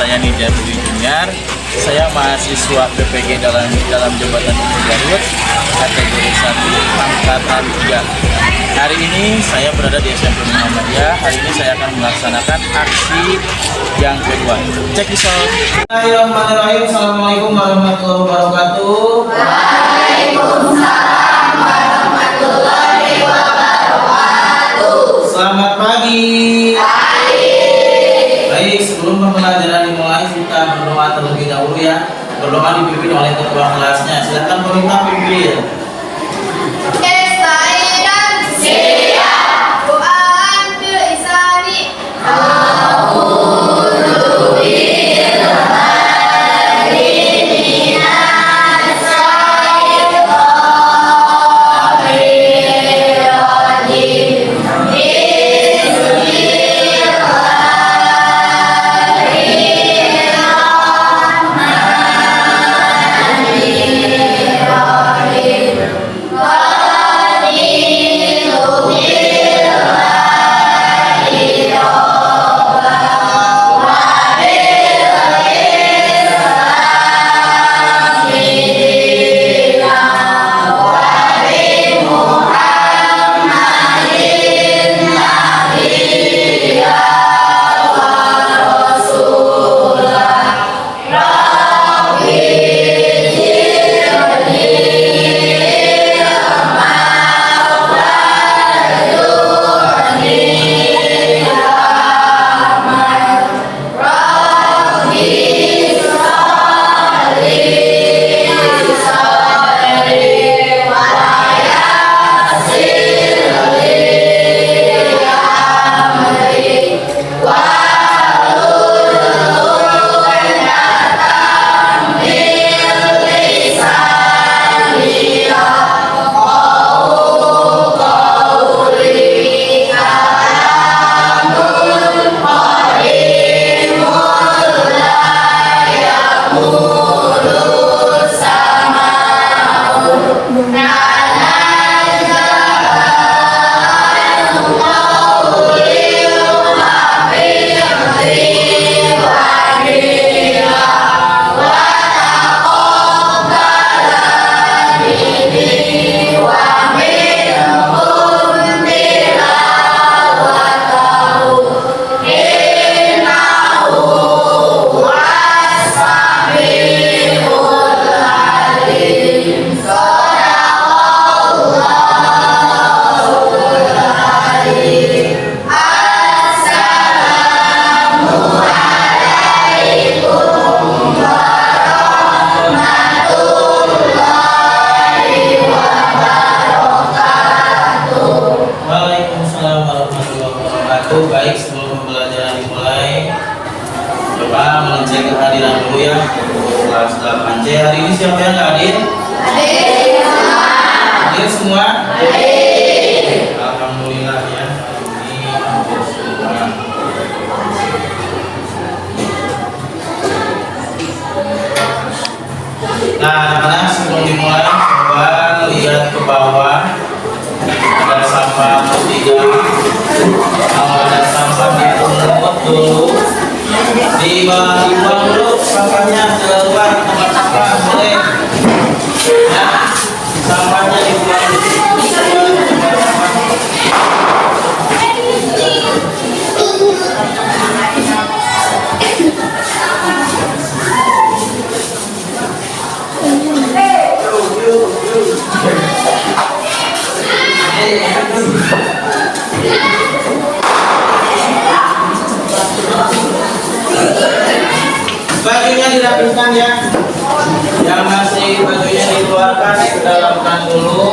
melayani Jarudi Junior. Saya mahasiswa PPG dalam Jabatan Umum Garut, kategori 1 angkatan 3. Hari ini saya berada di SMP Muhammadiyah. Hari ini saya akan melaksanakan aksi yang kedua. Cek di sound. Bismillahirrahmanirrahim. Assalamualaikum warahmatullahi wabarakatuh. Waalaikumsalam warahmatullahi wabarakatuh. Selamat pagi. Baik, sebelum pembelajaran dimulai kita berdoa terlebih dahulu ya. Berdoa dipimpin oleh ketua kelasnya. Silakan pemerintah pimpin. Baik, sebelum pembelajaran dimulai, coba mengecek kehadiran dulu ya. Kelas 8C hari ini siapa yang nggak hadir? Hadir semua? Alhamdulillah ya. Ini hadir semua. Nah, anak-anak sebelum dimulai, coba lihat ke bawah. Ada sampah tidak. Kalau ada sampah dipungut dulu, dibuang dulu sampahnya keluar tempat sampah, boleh ya, sampahnya dibuang dulu tempat sampah. Bajunya dirapikan ya. Yang masih bajunya dikeluarkan didalamkan dulu.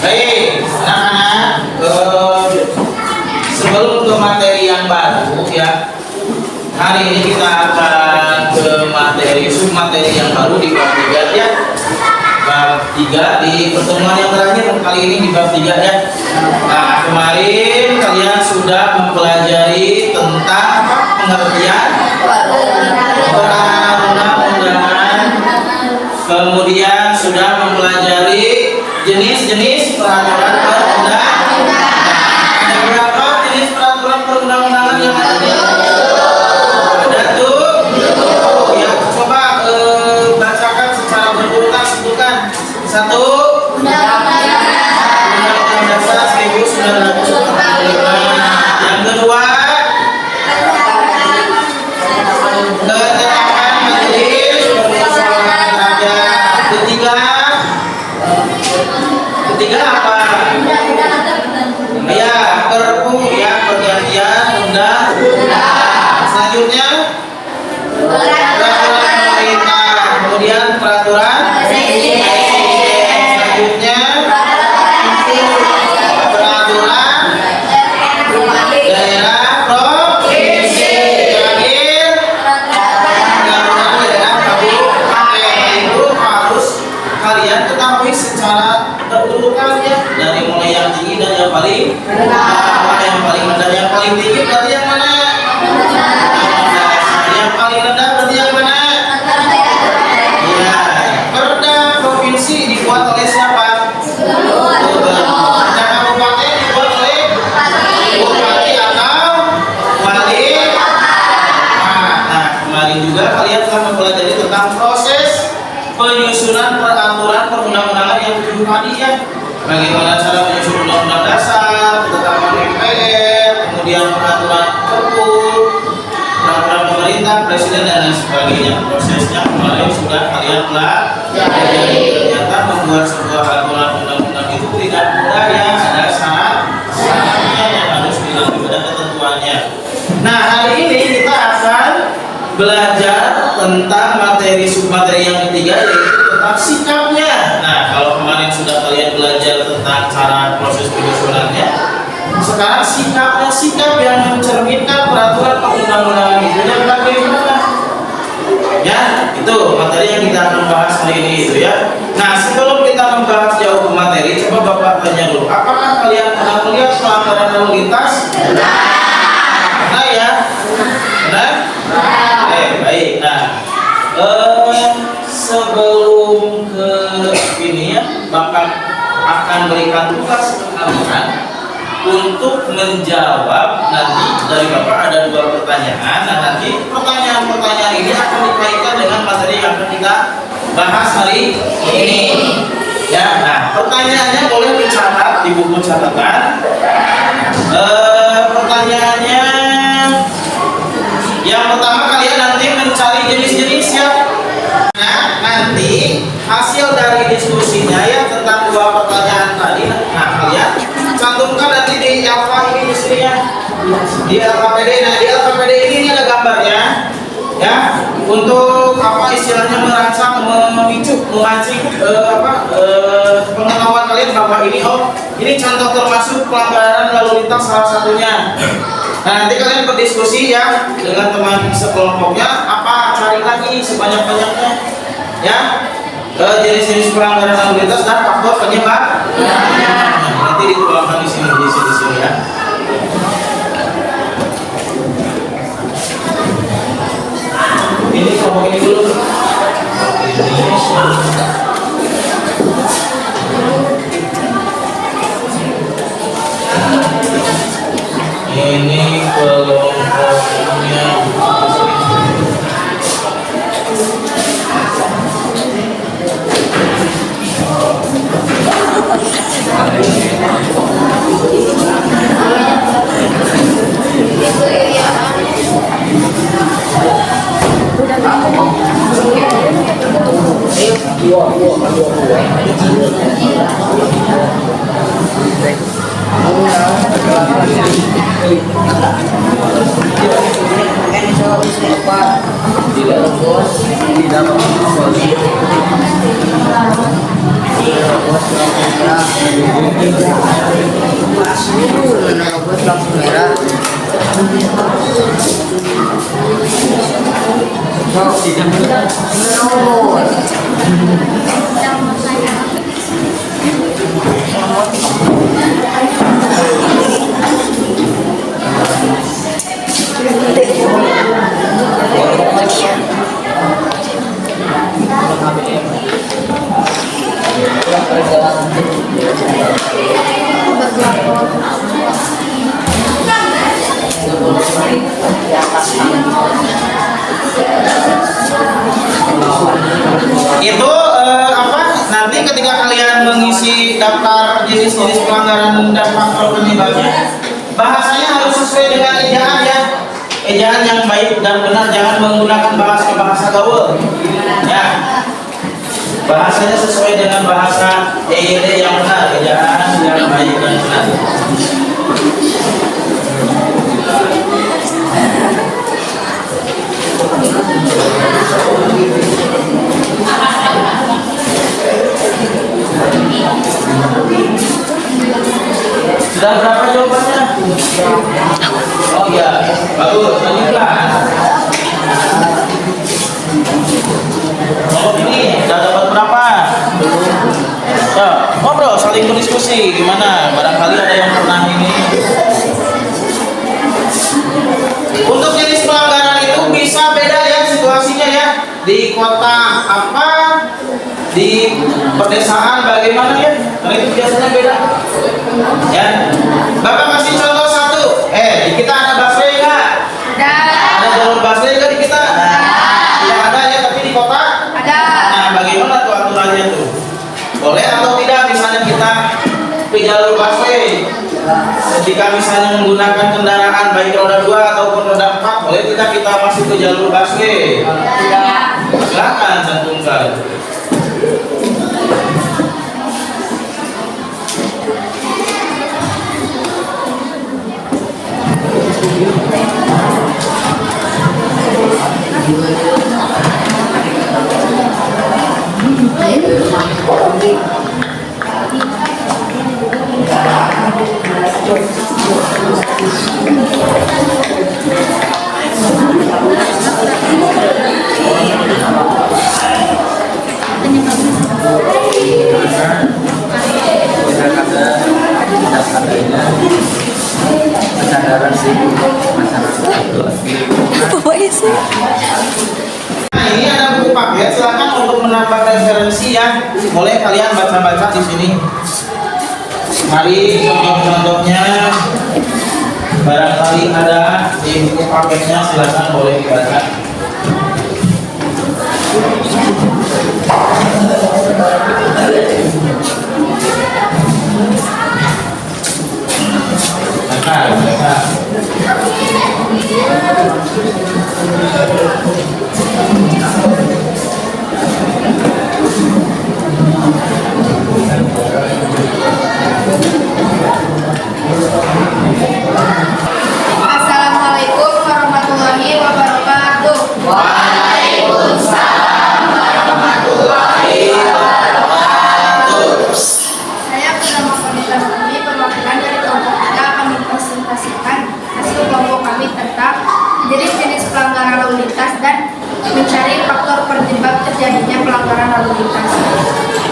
Baik, anak-anak, sebelum ke materi yang baru ya, hari ini kita akan ke materi submateri yang baru di bab 3 ya. Bab 3 di pertemuan yang terakhir kali ini di bab 3 ya. Nah, kemarin kalian sudah mempelajari tentang pengertian perundang-undangan, kemudian sudah mempelajari jenis-jenis peraturan perundang-undangan. Ada berapa jenis peraturan kalian telah mempelajari tentang proses penyusunan peraturan perundang-undangan yang 7 tadi ya. Bagaimana cara menyusun undang-undang dasar, ketetapan MPR, kemudian peraturan Perpu, peraturan pemerintah, presiden dan lain sebagainya. Prosesnya kemarin sudah kalian pelajari. Ternyata membuat sebuah aturan undang-undang itu tidak mudah ya, ada syaratnya yang harus dilalui pada ketentuannya. Nah, hari ini kita akan belajar tentang materi submateri yang ketiga, yaitu tentang sikapnya. Nah, kalau kemarin sudah kalian belajar tentang cara proses penyusunannya, sekarang sikapnya, sikap yang mencerminkan peraturan perundang-undangan itu yang bagaimana? Ya, itu materi yang kita akan bahas hari ini itu ya. Nah, sebelum kita membahas jauh ke materi, coba Bapak tanya dulu, apakah kalian pernah melihat pelanggaran lalu lintas? Benar ya? Benar? Baik. Nah, sebelum ke ini ya, Bapak akan berikan tugas ke kalian untuk menjawab. Nanti dari Bapak ada 2 pertanyaan. Nah, nanti pertanyaan-pertanyaan ini akan dikaitkan dengan materi yang akan kita bahas hari ini. Ya, nah pertanyaannya boleh dicatat di buku catatan. Pertanyaannya yang pertama, kalian nanti mencari jenis-jenis ya. Nah, nanti hasil dari diskusinya ya tentang 2 pertanyaan tadi. Nah, kalian cantumkan nanti di alfa ini di sini ya. Di LKPD. Nah, di LKPD ini ada gambarnya. Ya, untuk apa istilahnya merangsang, memicu, memancing pengetahuan kalian bahwa ini ini contoh termasuk pelanggaran lalu lintas salah satunya. Nah, nanti kalian berdiskusi ya dengan teman sekelompoknya, apa cari lagi sebanyak-banyaknya ya jenis-jenis pelanggaran lalu lintas dan faktor penyebab. Nanti dituangkan di sini ya. Ini kelompok ini dulu. Ini kelompoknya. Itu nanti ketika kalian mengisi daftar jenis-jenis pelanggaran dan faktor penyebabnya, bahasanya harus sesuai dengan ejaan ya, ejaan yang baik dan benar, jangan menggunakan bahasa gaul ya, bahasanya sesuai dengan bahasa EYD yang benar, ejaan yang baik dan benar. Sudah berapa jawabannya? Oh iya, bagus, lanjutkan. Oh ini, sudah dapat berapa? Ya, ngobrol, saling berdiskusi. Gimana? Barangkali ada yang pernah ini. Untuk jenis pelanggaran itu bisa beda ya situasinya ya. Di kota apa, di pedesaan bagaimana ya? Karena itu biasanya beda. Ya, Bapak kasih contoh satu. Di kita ada busway nggak? Ada jalur busway nggak di kita? Tidak ketika misalnya menggunakan kendaraan baik roda 2 ataupun roda 4, boleh tidak kita masuk ke jalur busway? Silakan cantumkan. Kesadaran sih masyarakat. Nah, ini ada buku paket, silakan untuk menambah referensi ya. Boleh kalian baca-baca di sini. Mari contoh-contohnya barangkali ada di buku paketnya, silakan boleh dibaca. Mereka. Assalamualaikum warahmatullahi wabarakatuh. Waalaikumsalam warahmatullahi wabarakatuh. Saya bersama wanita kami perwakilan dari kelompok kita akan mempresentasikan hasil kelompok kami tentang jenis-jenis pelanggaran lalu lintas dan mencari faktor penyebab terjadinya pelanggaran lalu lintas.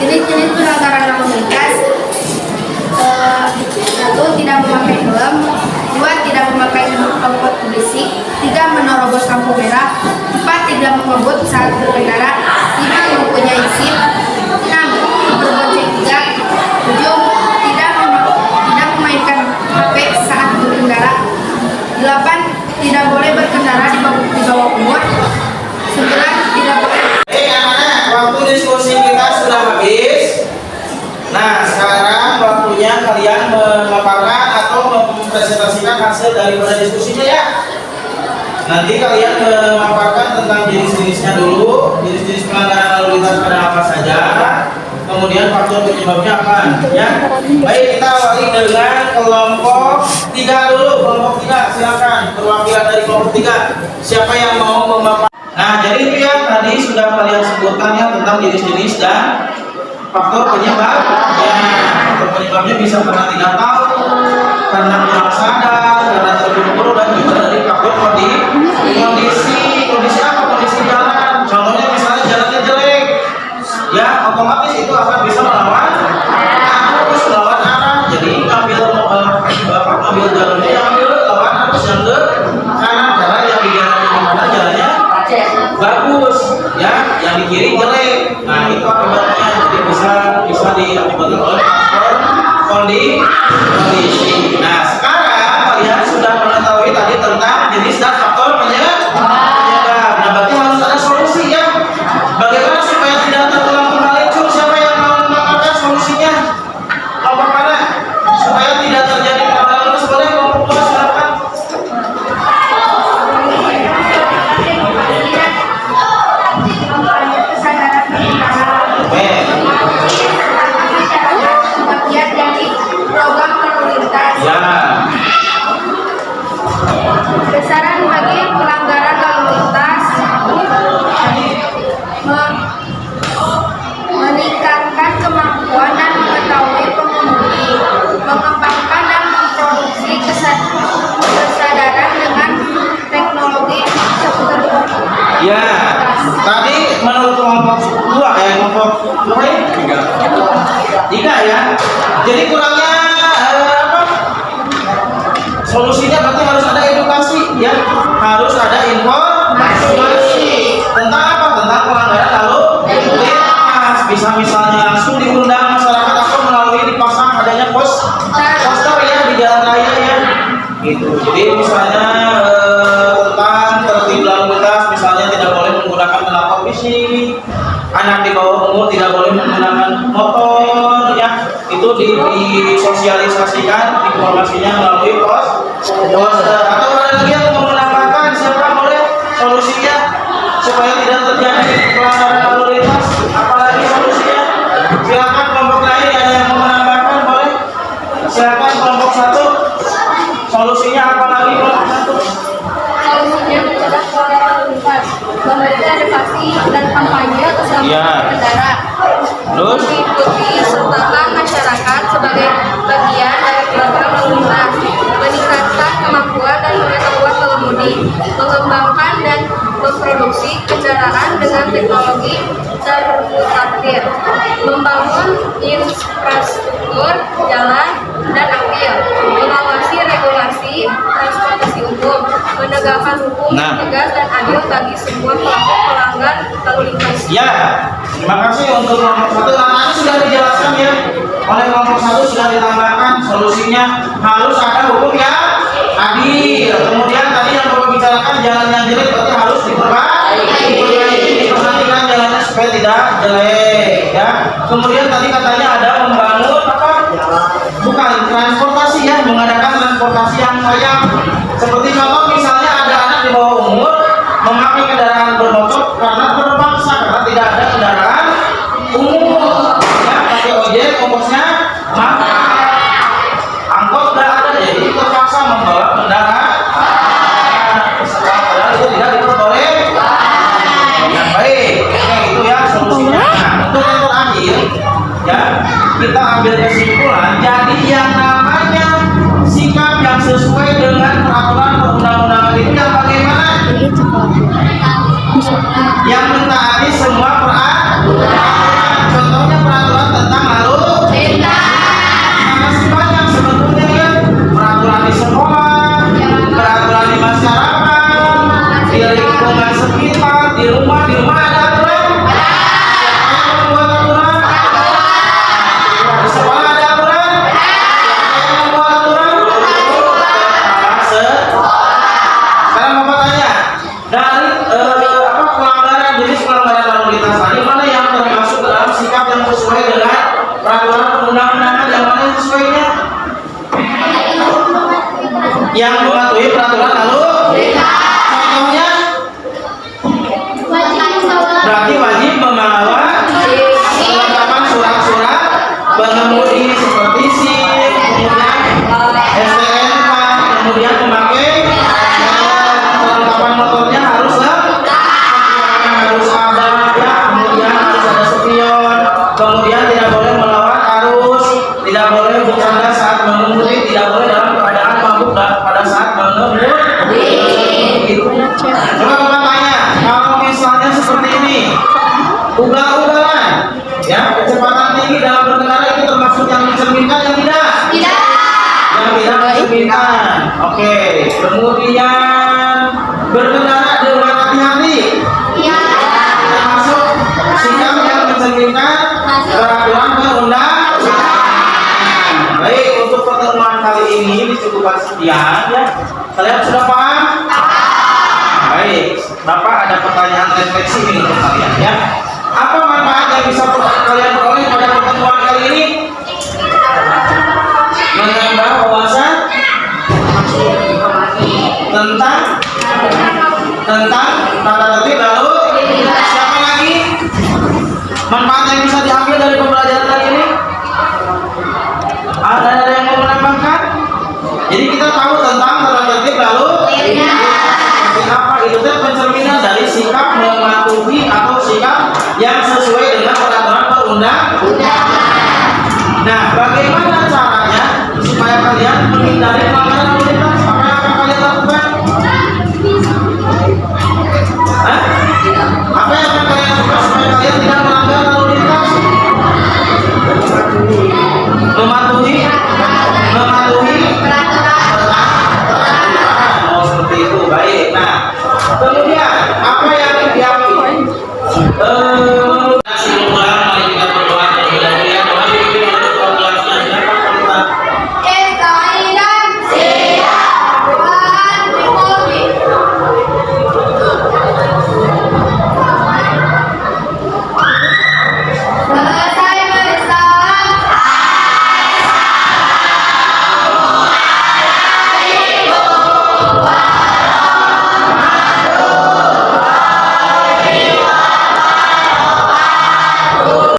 Jenis-jenis pelanggaran lalu lintas: 1. Tidak memakai helm. 2. Tidak memakai knalpot polisi. 3. Menerobos lampu merah. 4. Tidak mengebut saat berkendara. 5. Mempunyai SIM. 6. Berbonceng 3. 7. Tidak memainkan HP saat berkendara. 8. Tidak boleh berkendara di bawah umur. 9. Tidak boleh. Anak-anak, waktu diskusi kita sudah habis. Nah, sekarang waktunya kalian memaparkan atau mempresentasikan hasil daripada diskusinya ya. Nanti kalian memaparkan tentang jenis-jenisnya dulu, jenis-jenis pelanggaran lalu lintas ada apa saja, kemudian faktor penyebabnya apa, ya. Baik, kita awali dengan kelompok 3 dulu. Kelompok 3, silakan perwakilan dari kelompok 3. Siapa yang mau memaparkan? Nah, jadi itu yang tadi sudah kalian sebutkan ya tentang jenis-jenis dan faktor penyebab. Ya, faktor penyebabnya bisa karena tidak tahu, karena kurang sadar, karena terburu-buru, dan juga dari faktor kondisi apa, kondisi jalan. Contohnya misalnya jalannya jelek, ya otomatis itu akan bisa melawan arus, melawan arah. Jadi ngambil jalurnya yang ambil lawan arus yang ke kanan, karena yang di jalan yang mana jalannya bagus, ya yang di kiri jelek. Nah itu akibatnya, jadi bisa diakibatkan oleh faktor kondisi. Nah sekarang kalian sudah mengetahui tadi tentang jenis dan faktor penyebab. Nah berarti harus ada solusi ya. Bagaimana supaya tidak terulang kembali? Siapa yang mau mengatakan solusinya? Kelompok mana? Supaya tidak terjadi pelanggaran terus, boleh kelompok 2 silakan. Bagian dari program lalu lintas. Ya. Besaran bagi pelanggaran lalu lintas: meningkatkan kemampuan dan mengetahui pengemudi, mengembangkan dan memproduksi kesadaran dengan teknologi seputar Ya, tadi menurut kelompok 2 ya, kelompok 2 ya? 3 ya. Jadi kurangnya apa? Solusinya berarti harus ada edukasi ya, harus ada informasi tentang apa? Tentang pelanggaran lalu lintas. Bisa misalnya langsung diundang masyarakat atau melalui dipasang adanya poster ya di jalan raya ya. Gitu. Jadi misalnya tentang tertib lalu lintas, misalnya tidak boleh menggunakan knalpot polisi, anak di bawah umur tidak boleh menggunakan motor ya. itu disosialisasikan informasinya melalui poster. Atau ada lagi yang mau menambahkan, siapa boleh solusinya supaya tidak terjadi pelanggaran lalu lintas? Apalagi solusinya? Silakan kelompok lain, ada yang mau menambahkan, boleh? Silakan kelompok 1. Solusinya apa lagi kelompok 1? Solusinya mencegah pelanggaran lalu lintas, memberikan edukasi dan kampanye keselamatan Iya. pengendara. Terus? Mengikuti sertakan masyarakat sebagai bagian dari program lalu lintas, meningkatkan kemampuan dan pengetahuan pengemudi, mengembangkan dan memproduksi kendaraan dengan teknologi termutakhir, membangun infrastruktur jalan dan akil, mengawasi regulasi transportasi umum, menegakkan hukum yang tegas dan adil bagi semua kelompok pelanggar lalu lintas. Ya, terima kasih untuk kelompok 1. Nanti sudah dijelaskan ya oleh kelompok 1, sudah ditambahkan solusinya harus ada hukum yang adil. Kemudian tadi yang Bapak bicarakan jalan yang jelek berarti harus diperhatikan jalannya supaya tidak jelek ya. Kemudian tadi katanya ada membangun apa? Bukan transportasi ya, mengadakan transportasi yang layak. Seperti contoh misalnya ada anak di bawah umur memakai kendaraan bermotor karena terpaksa karena tidak ada kendaraan umum ya, pakai ojek ongkosnya mahal, angkot nggak ada jadi terpaksa membawa kendaraan padahal itu tidak diperbolehkan. Yang baik kayak gitu ya solusinya. Nah, untuk yang terakhir ya kita ambil kesimpulan, jadi yang namanya sikap yang sesuai dengan peraturan perundang-undangan itu yang bagaimana? Yang mentaati semua peraturan. Contohnya peraturan tentang lalu lintas. Masih banyak sebetulnya ya, peraturan di sekolah, peraturan di masyarakat, di lingkungan sekitar, di rumah ada aturan. Siapa yang membuat aturan? Di sekolah ada aturan. Siapa yang membuat aturan? Sekarang Bapak tanya, dari jenis pelanggaran lalu lintas tadi mana yang termasuk dalam sikap yang sesuai dengan peraturan perundang-undangan, yang mana yang sesuainya? Yang mematuhi peraturan lalu lintas. Contohnya berarti wajib membawa kelengkapan surat-surat pengemudi seperti SIM, kemudian STNK, kemudian memakai kelengkapan motornya harus ada ya, kemudian harus ada spion, kemudian tidak boleh melawan arus, tidak boleh bercanda saat mengemudi, tidak boleh dalam keadaan mabuk pada saat mengemudi. Coba Bapak tanya, kalau misalnya seperti ini, ugal-ugalan, ya kecepatan tinggi dalam berkendara itu termasuk yang mencerminkan yang tidak? Tidak. Yang tidak mencerminkan. Oke. Kemudian berkendara dengan hati-hati. Termasuk sikap yang mencerminkan peraturan perundang-undangan. Baik, untuk pertemuan kali ini dicukupkan sekian ya. Kalian sudah paham? Baik, Bapak ada pertanyaan refleksi ini untuk kalian ya. Apa manfaat yang bisa kalian peroleh pada pertemuan kali ini? Menambah wawasan tentang tata tertib lalu siapa lagi? Manfaat yang bisa diambil dari pembelajaran kali ini? Ada yang mau menambahkan? Jadi kita tahu tentang tata tertib lalu apa itu pencerminan dari sikap mematuhi atau sikap yang sesuai dengan peraturan perundang-undangan. Nah, bagaimana caranya supaya kalian menghindari pelanggaran lalu lintas? Apa yang akan kalian lakukan? Apa yang akan kalian lakukan supaya kalian tidak melanggar lalu lintas? Mematuhi oh seperti itu. Baik. Nah, kemudian apa yang